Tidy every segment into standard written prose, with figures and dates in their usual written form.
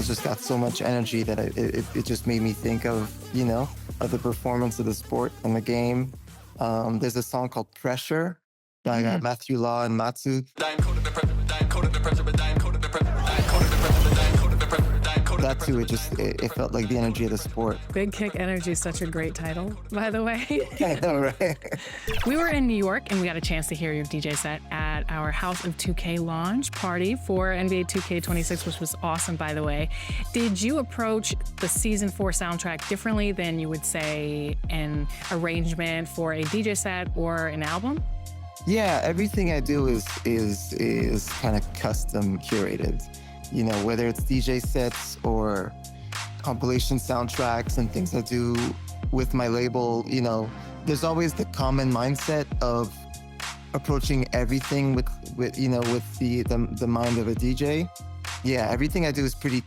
songs just got so much energy that it just made me think of, of the performance of the sport and the game. There's a song called Pressure by Matthew Law and Matsu. That too, it felt like the energy of the sport. Big Kick Energy is such a great title, by the way. I know, right? We were in New York and we got a chance to hear your DJ set at our House of 2K launch party for NBA 2K26, which was awesome, by the way. Did you approach the Season 4 soundtrack differently than you would say an arrangement for a DJ set or an album? Yeah, everything I do is kind of custom curated. Whether it's DJ sets or compilation soundtracks and things I do with my label, there's always the common mindset of approaching everything with the mind of a DJ. Yeah, everything I do is pretty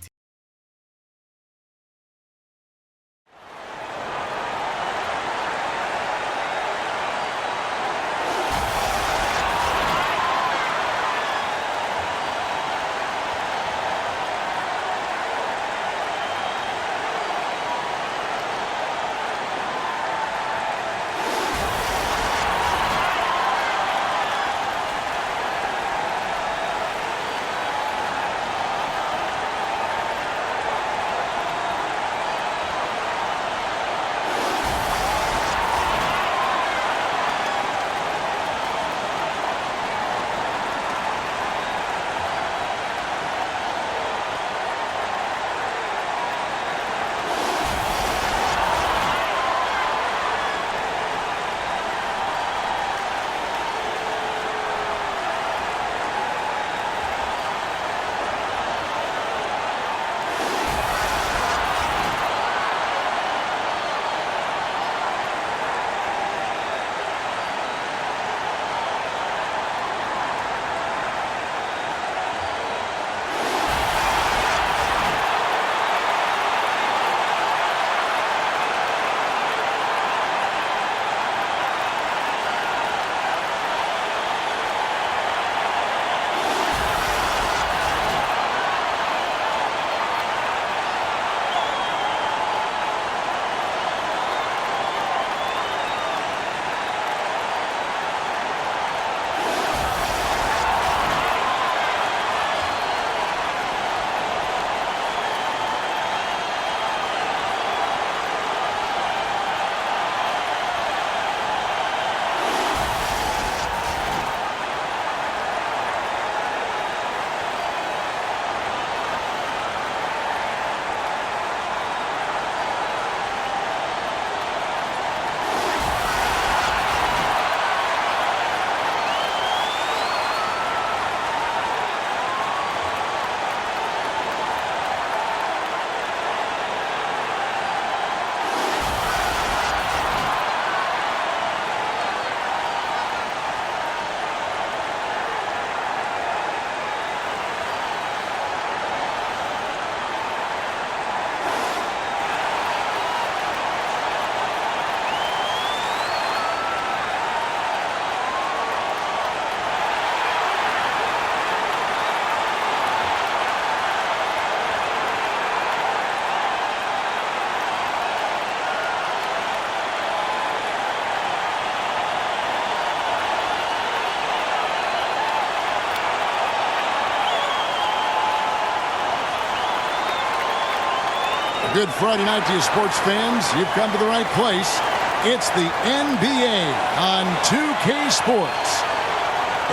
Good Friday night to you sports fans. You've come to the right place. It's the NBA on 2K Sports.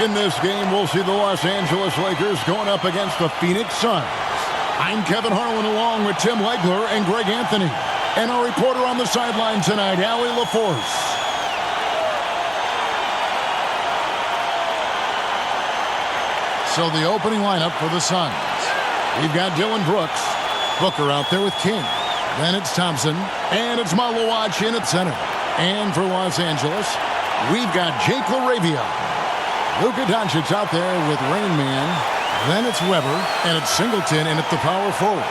In this game, we'll see the Los Angeles Lakers going up against the Phoenix Suns. I'm Kevin Harlan along with Tim Legler and Greg Anthony. And our reporter on the sideline tonight, Allie LaForce. So the opening lineup for the Suns. We've got Dylan Brooks. Booker out there with King. Then it's Thompson. And it's Malawach in at center. And for Los Angeles, we've got Jake LaRavia. Luka Doncic out there with Rain Man. Then it's Weber. And it's Singleton in at the power forward.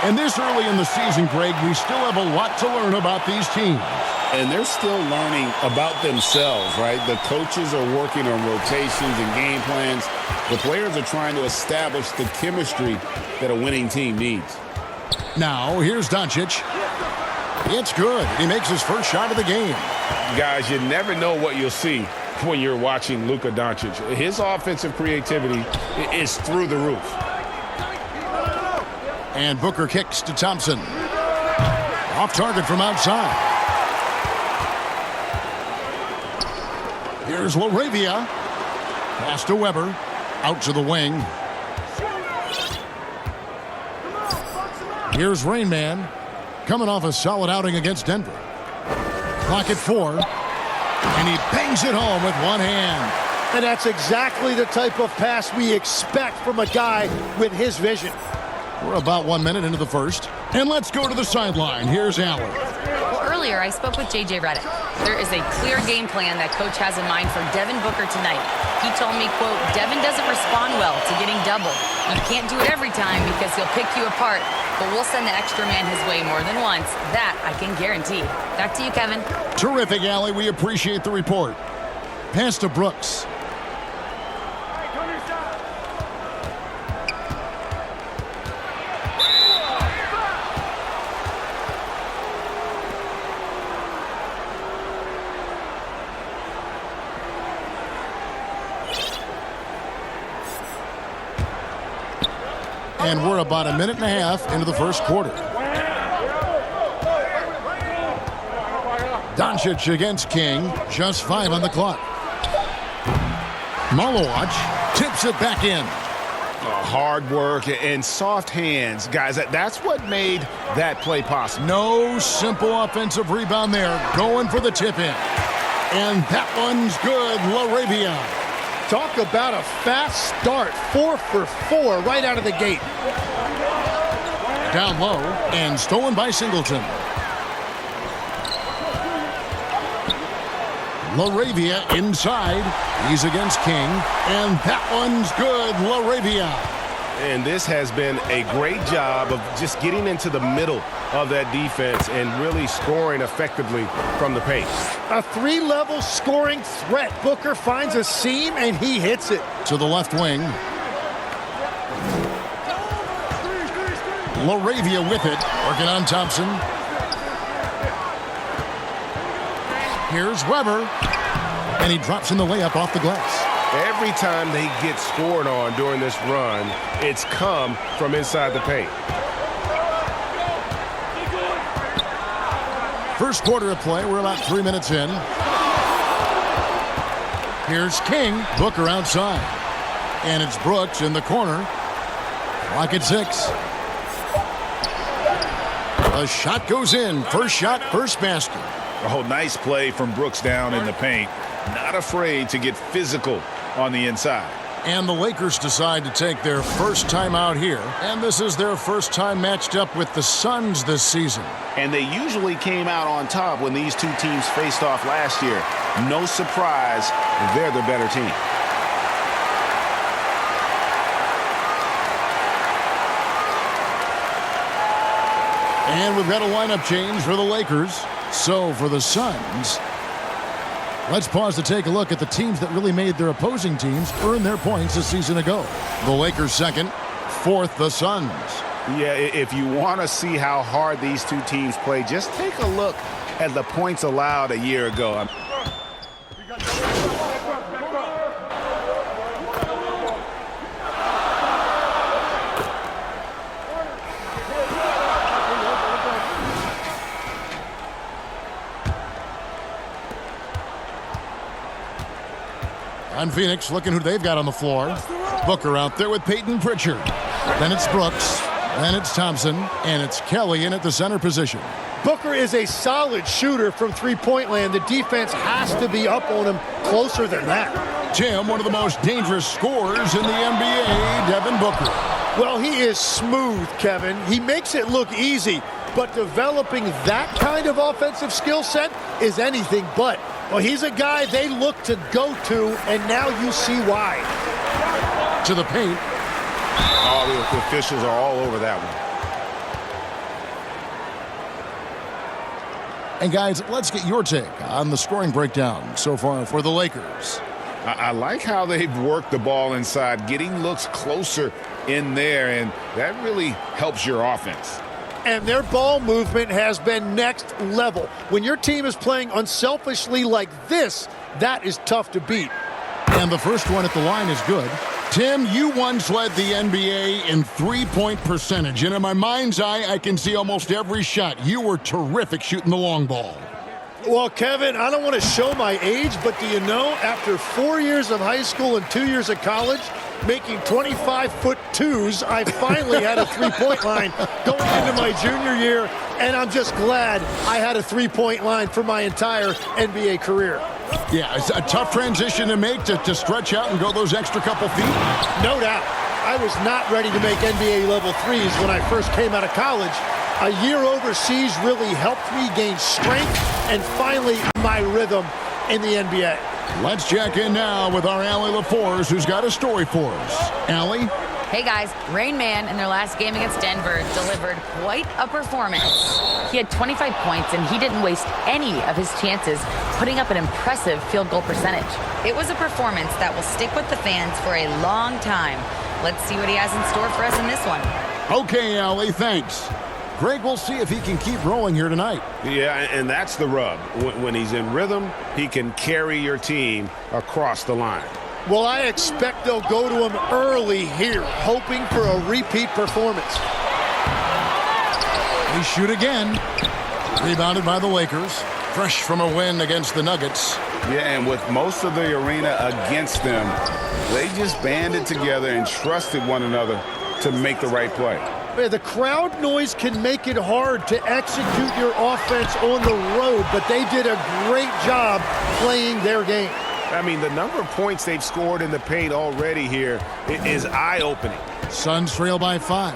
And this early in the season, Greg, we still have a lot to learn about these teams. And they're still learning about themselves, right? The coaches are working on rotations and game plans. The players are trying to establish the chemistry that a winning team needs. Now, here's Doncic. It's good. He makes his first shot of the game. Guys, you never know what you'll see when you're watching Luka Doncic. His offensive creativity is through the roof. And Booker kicks to Thompson. Off target from outside. Here's LaRavia. Pass to Weber. Out to the wing. Here's Rain Man. Coming off a solid outing against Denver. Clock at 4. And he bangs it home with one hand. And that's exactly the type of pass we expect from a guy with his vision. We're about 1 minute into the first. And let's go to the sideline. Here's Allen. Well, earlier I spoke with J.J. Redick. There is a clear game plan that Coach has in mind for Devin Booker tonight. He told me, quote, Devin doesn't respond well to getting doubled. You can't do it every time because he'll pick you apart, but we'll send the extra man his way more than once. That I can guarantee. Back to you, Kevin. Terrific, Allie. We appreciate the report. Pass to Brooks. And we're about a minute and a half into the first quarter. Doncic against King. Just 5 on the clock. Malowacz tips it back in. Hard work and soft hands. Guys, that's what made that play possible. No simple offensive rebound there. Going for the tip in. And that one's good. LaRavia. Talk about a fast start. 4 for 4 right out of the gate. Down low and stolen by Singleton. LaRavia inside. He's against King. And that one's good. LaRavia. And this has been a great job of just getting into the middle of that defense and really scoring effectively from the paint. A 3-level scoring threat. Booker finds a seam and he hits it. To the left wing. LaRavia with it. Working on Thompson. Here's Weber. And he drops in the layup off the glass. Every time they get scored on during this run, it's come from inside the paint. First quarter of play. We're about 3 minutes in. Here's King. Booker outside. And it's Brooks in the corner. Clock at 6. A shot goes in. First shot, first basket. Oh, nice play from Brooks down in the paint. Not afraid to get physical on the inside. And the Lakers decide to take their first time out here. And this is their first time matched up with the Suns this season. And they usually came out on top when these two teams faced off last year. No surprise, they're the better team. And we've got a lineup change for the Lakers. So for the Suns, let's pause to take a look at the teams that really made their opposing teams earn their points a season ago. The Lakers second, fourth the Suns. Yeah, if you want to see how hard these two teams play, just take a look at the points allowed a year ago. On Phoenix, looking who they've got on the floor. Booker out there with Peyton Pritchard. Then it's Brooks. Then it's Thompson. And it's Kelly in at the center position. Booker is a solid shooter from three-point land. The defense has to be up on him closer than that. Tim, one of the most dangerous scorers in the NBA, Devin Booker. Well, he is smooth, Kevin. He makes it look easy, but developing that kind of offensive skill set is anything but. Well, he's a guy they look to go to, and now you see why. To the paint. Oh, the officials are all over that one. And guys, let's get your take on the scoring breakdown so far for the Lakers. I like how they've worked the ball inside, getting looks closer in there, and that really helps your offense. And their ball movement has been next level. When your team is playing unselfishly like this, that is tough to beat. And the first one at the line is good. Tim, you once led the NBA in three-point percentage, and in my mind's eye, I can see almost every shot. You were terrific shooting the long ball. Well, Kevin, I don't want to show my age, but do you know, after 4 years of high school and 2 years of college, making 25-foot twos, I finally had a three-point line going into my junior year, and I'm just glad I had a three-point line for my entire NBA career. Yeah, it's a tough transition to make to stretch out and go those extra couple feet. No doubt. I was not ready to make NBA level threes when I first came out of college. A year overseas really helped me gain strength and finally my rhythm in the NBA. Let's check in now with our Allie LaForce, who's got a story for us. Allie? Hey guys, Rain Man in their last game against Denver delivered quite a performance. He had 25 points and he didn't waste any of his chances, putting up an impressive field goal percentage. It was a performance that will stick with the fans for a long time. Let's see what he has in store for us in this one. Okay, Allie, thanks. Greg, we'll see if he can keep rolling here tonight. Yeah, and that's the rub. When he's in rhythm, he can carry your team across the line. Well, I expect they'll go to him early here, hoping for a repeat performance. They shoot again. Rebounded by the Lakers. Fresh from a win against the Nuggets. Yeah, and with most of the arena against them, they just banded together and trusted one another to make the right play. Yeah, the crowd noise can make it hard to execute your offense on the road, but they did a great job playing their game. I mean, the number of points they've scored in the paint already here is eye-opening. Suns trail by 5.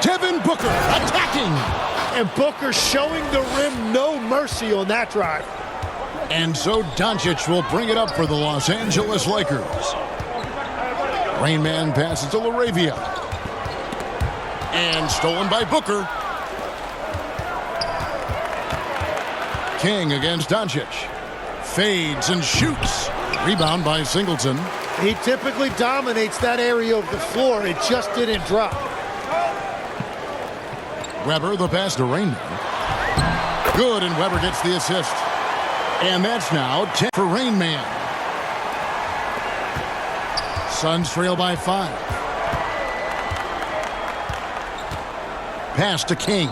Devin Booker attacking. And Booker showing the rim no mercy on that drive. And so Doncic will bring it up for the Los Angeles Lakers. Rain Man passes to LaRavia. And stolen by Booker. King against Doncic. Fades and shoots. Rebound by Singleton. He typically dominates that area of the floor. It just didn't drop. Weber, the pass to Rain Man. Good, and Weber gets the assist. And that's now 10 for Rain Man. Suns trail by 5. Pass to King.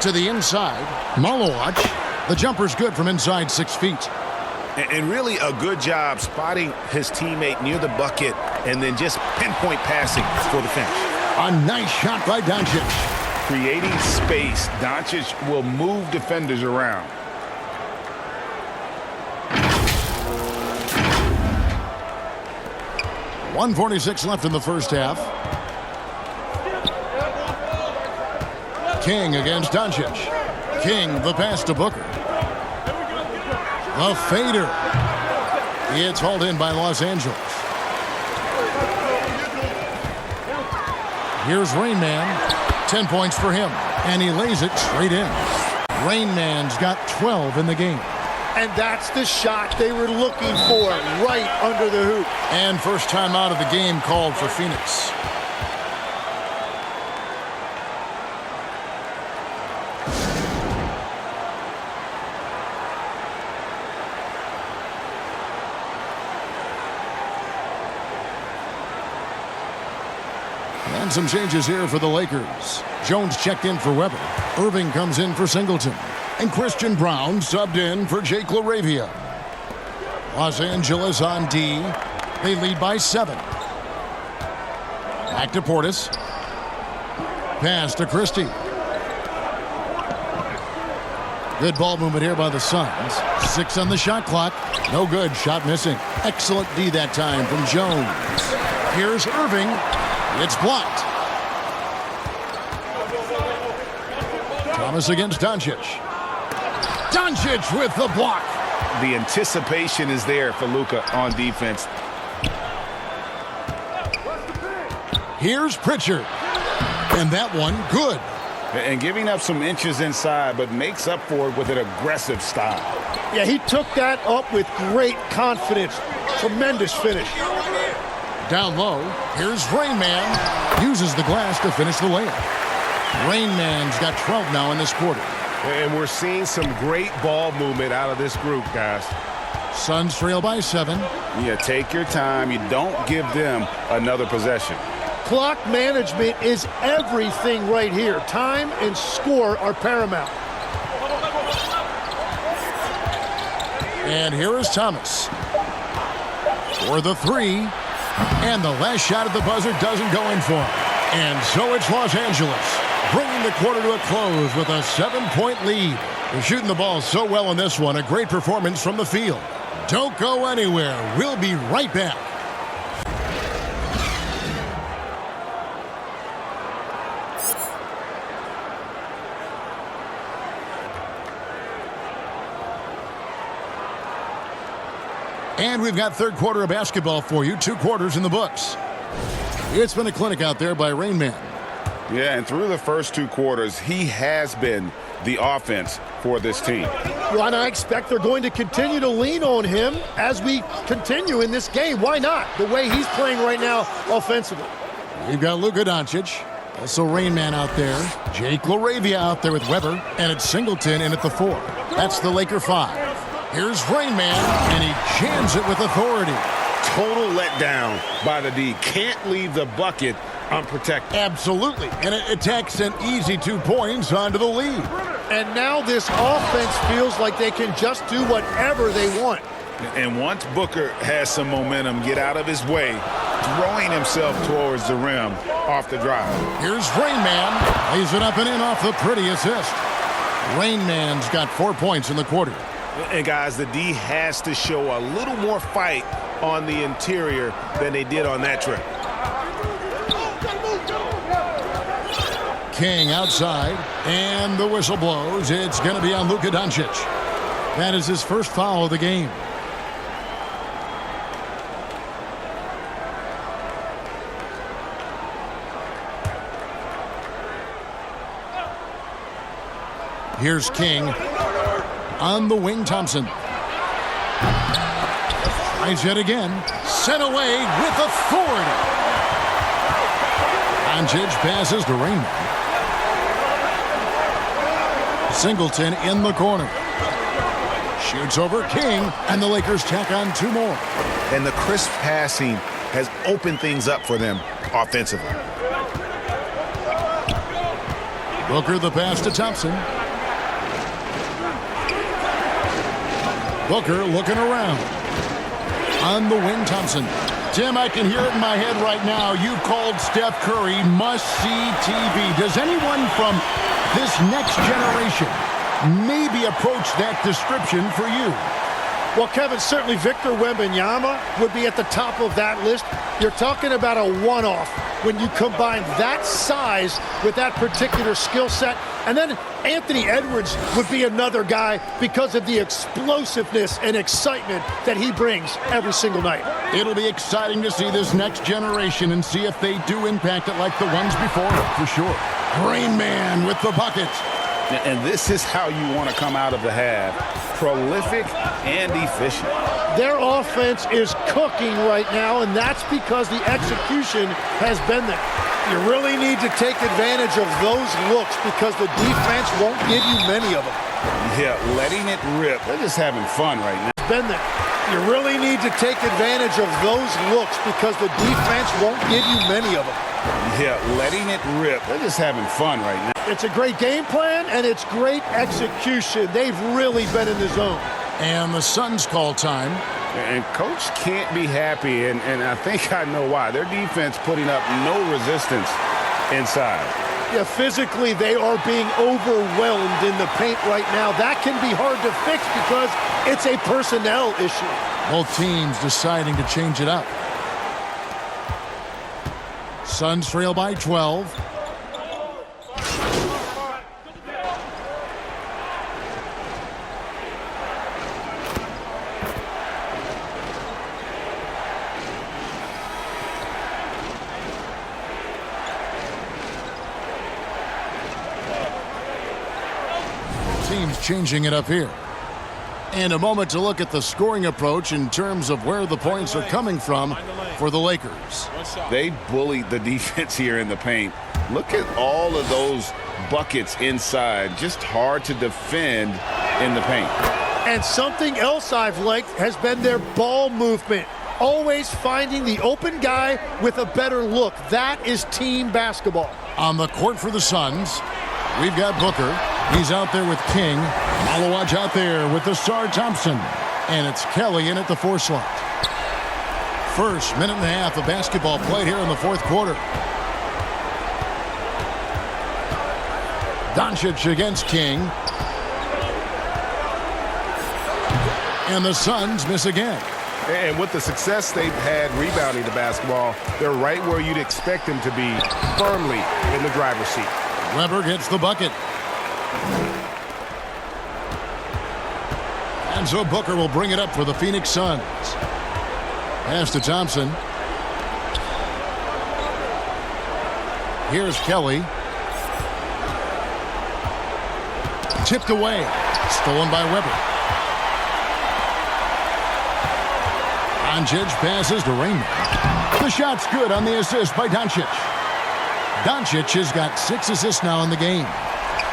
To the inside. Marlowac. The jumper's good from inside 6 feet. And really a good job spotting his teammate near the bucket and then just pinpoint passing for the finish. A nice shot by Doncic. Creating space, Doncic will move defenders around. .146 left in the first half. King against Doncic. King, the pass to Booker. The fader. It's hauled in by Los Angeles. Here's Rain Man. 10 points for him. And he lays it straight in. Rain Man's got 12 in the game. And that's the shot they were looking for, right under the hoop. And first time out of the game called for Phoenix. And some changes here for the Lakers. Jones checked in for Weber. Irving comes in for Singleton. And Christian Brown subbed in for Jake LaRavia. Los Angeles on D. They lead by 7. Back to Portis. Pass to Christie. Good ball movement here by the Suns. 6 on the shot clock. No good. Shot missing. Excellent D that time from Jones. Here's Irving. It's blocked. Thomas against Doncic. Doncic with the block. The anticipation is there for Luka on defense. Here's Pritchard. And that one good. and giving up some inches inside, but makes up for it with an aggressive style. Yeah, he took that up with great confidence. Tremendous finish. Down low, here's Rain Man. Uses the glass to finish the layup. Rain Man's got 12 now in this quarter. And we're seeing some great ball movement out of this group, guys. Suns trail by 7. Yeah, take your time. You don't give them another possession. Clock management is everything right here. Time and score are paramount. And here is Thomas for the 3. And the last shot at the buzzer doesn't go in for him. And so it's Los Angeles, bringing the quarter to a close with a 7-point lead. They're shooting the ball so well in this one. A great performance from the field. Don't go anywhere. We'll be right back. And we've got third quarter of basketball for you. 2 quarters in the books. It's been a clinic out there by Rain Man. Yeah, and through the first 2 quarters, he has been the offense for this team. Well, and I expect they're going to continue to lean on him as we continue in this game. Why not? The way he's playing right now offensively. We've got Luka Doncic. Also Rain Man out there. Jake LaRavia out there with Weber. And it's Singleton in at the 4. That's the Laker 5. Here's Rain Man, and he jams it with authority. Total letdown by the D. Can't leave the bucket unprotected. Absolutely. And it takes an easy 2 points onto the lead. And now this offense feels like they can just do whatever they want. And once Booker has some momentum, get out of his way, throwing himself towards the rim off the drive. Here's Rain Man. Lays it up and in off the pretty assist. Rain Man's got 4 points in the quarter. And guys, the D has to show a little more fight on the interior than they did on that trip. King outside, and the whistle blows. It's going to be on Luka Doncic. That is his first foul of the game. Here's King. On the wing, Thompson. Tries it again. Sent away with authority. Doncic passes to Rain Man. Singleton in the corner. Shoots over King, and the Lakers tack on 2 more. And the crisp passing has opened things up for them offensively. Booker the pass to Thompson. Booker looking around. On the wing, Thompson. Tim, I can hear it in my head right now. You called Steph Curry must-see TV. Does anyone from this next generation maybe approach that description for you? Well, Kevin, certainly Victor Wembanyama would be at the top of that list. You're talking about a one-off when you combine that size with that particular skill set. And then Anthony Edwards would be another guy because of the explosiveness and excitement that he brings every single night. It'll be exciting to see this next generation and see if they do impact it like the ones before, for sure. Rain Man with the bucket. And this is how you want to come out of the half. Prolific and efficient. Their offense is cooking right now, and that's because the execution has been there. You really need to take advantage of those looks because the defense won't give you many of them. Yeah, letting it rip. They're just having fun right now. Been there. You really need to take advantage of those looks because the defense won't give you many of them. Yeah, letting it rip. They're just having fun right now. It's a great game plan, and it's great execution. They've really been in the zone. And the Suns call time. And Coach can't be happy, and I think I know why. Their defense putting up no resistance inside. Yeah, physically, they are being overwhelmed in the paint right now. That can be hard to fix because it's a personnel issue. Both teams deciding to change it up. Suns trail by 12. teams changing it up here. And a moment to look at the scoring approach in terms of where the points are coming from for the Lakers. They bullied the defense here in the paint. Look at all of those buckets inside. Just hard to defend in the paint. And something else I've liked has been their ball movement. Always finding the open guy with a better look. That is team basketball. On the court for the Suns, we've got Booker. He's out there with King. Malawaj out there with the star Thompson. And it's Kelly in at the 4 slot. First minute and a half of basketball played here in the fourth quarter. Doncic against King. And the Suns miss again. And with the success they've had rebounding the basketball, they're right where you'd expect them to be, firmly in the driver's seat. Weber gets the bucket. And so Booker will bring it up for the Phoenix Suns. Pass to Thompson. Here's Kelly. Tipped away. Stolen by Weber. Doncic passes to Raymond. The shot's good on the assist by Doncic. Doncic has got 6 assists now in the game.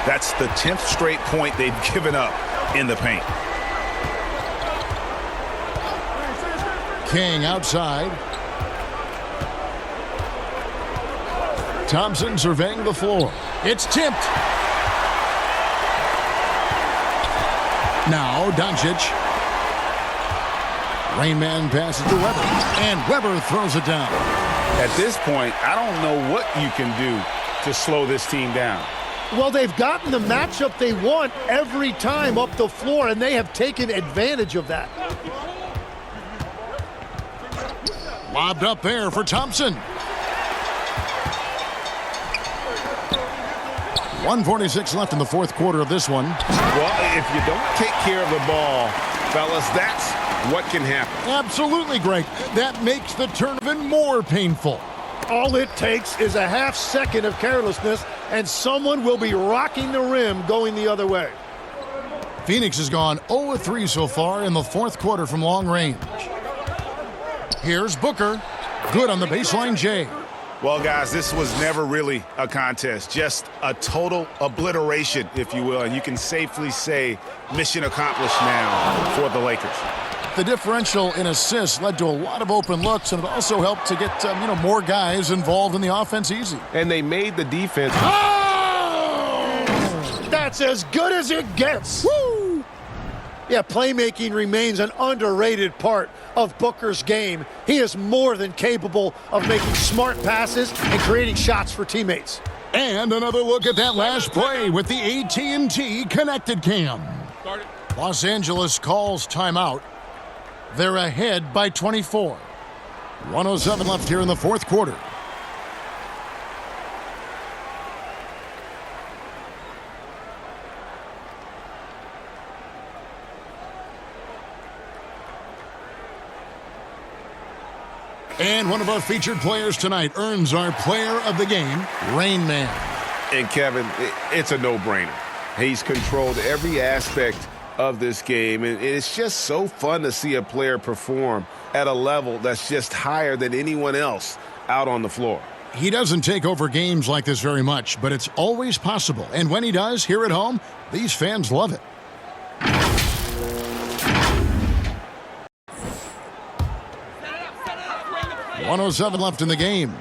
That's the 10th straight point they've given up in the paint. King outside. Thompson surveying the floor. It's tipped. Now Doncic. Rainman passes to Weber. And Weber throws it down. At this point, I don't know what you can do to slow this team down. Well, they've gotten the matchup they want every time up the floor, and they have taken advantage of that. Lobbed up there for Thompson. 1:46 left in the fourth quarter of this one. Well, if you don't take care of the ball, fellas, that's what can happen. Absolutely, Greg. That makes the turn even more painful. All it takes is a half second of carelessness, and someone will be rocking the rim going the other way. Phoenix has gone 0 of 3 so far in the fourth quarter from long range. Here's Booker. Good on the baseline, Jay. Well, guys, this was never really a contest. Just a total obliteration, if you will. And you can safely say mission accomplished now for the Lakers. The differential in assists led to a lot of open looks, and it also helped to get more guys involved in the offense easy. And they made the defense. Oh! That's as good as it gets. Woo! Yeah, playmaking remains an underrated part of Booker's game. He is more than capable of making smart passes and creating shots for teammates. And another look at that last play with the AT&T Connected Cam. Los Angeles calls timeout. They're ahead by 24. 1:07 left here in the fourth quarter. And one of our featured players tonight earns our player of the game, Rain Man. And Kevin, it's a no-brainer. He's controlled every aspect of this game, and it's just so fun to see a player perform at a level that's just higher than anyone else out on the floor. He doesn't take over games like this very much, but it's always possible. And when he does, here at home, these fans love it. .107 left in the game.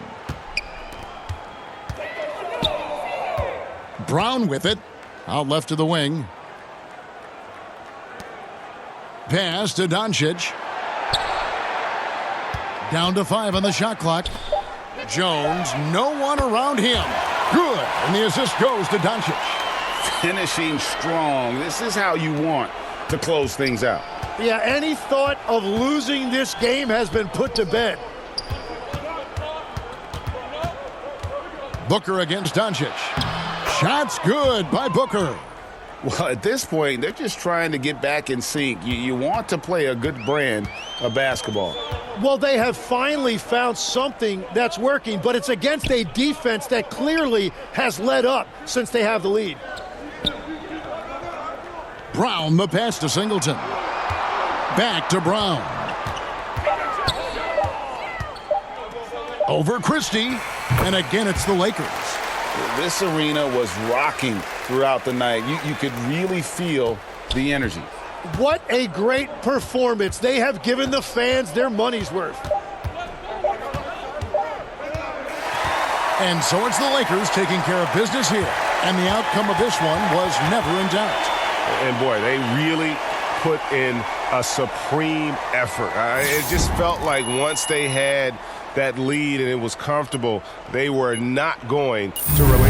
Brown with it. Out left to the wing. Pass to Doncic. Down to 5 on the shot clock. Jones, no one around him. Good. And the assist goes to Doncic. Finishing strong. This is how you want to close things out. Yeah, any thought of losing this game has been put to bed. Booker against Doncic. Shots good by Booker. Well, at this point, they're just trying to get back in sync. You want to play a good brand of basketball. Well, they have finally found something that's working, but it's against a defense that clearly has let up since they have the lead. Brown the pass to Singleton. Back to Brown. Over Christie. And again, it's the Lakers. This arena was rocking throughout the night. You could really feel the energy. What a great performance. They have given the fans their money's worth. And so it's the Lakers taking care of business here. And the outcome of this one was never in doubt. And boy, they really put in a supreme effort. It just felt like once they had that lead and it was comfortable, they were not going to relate.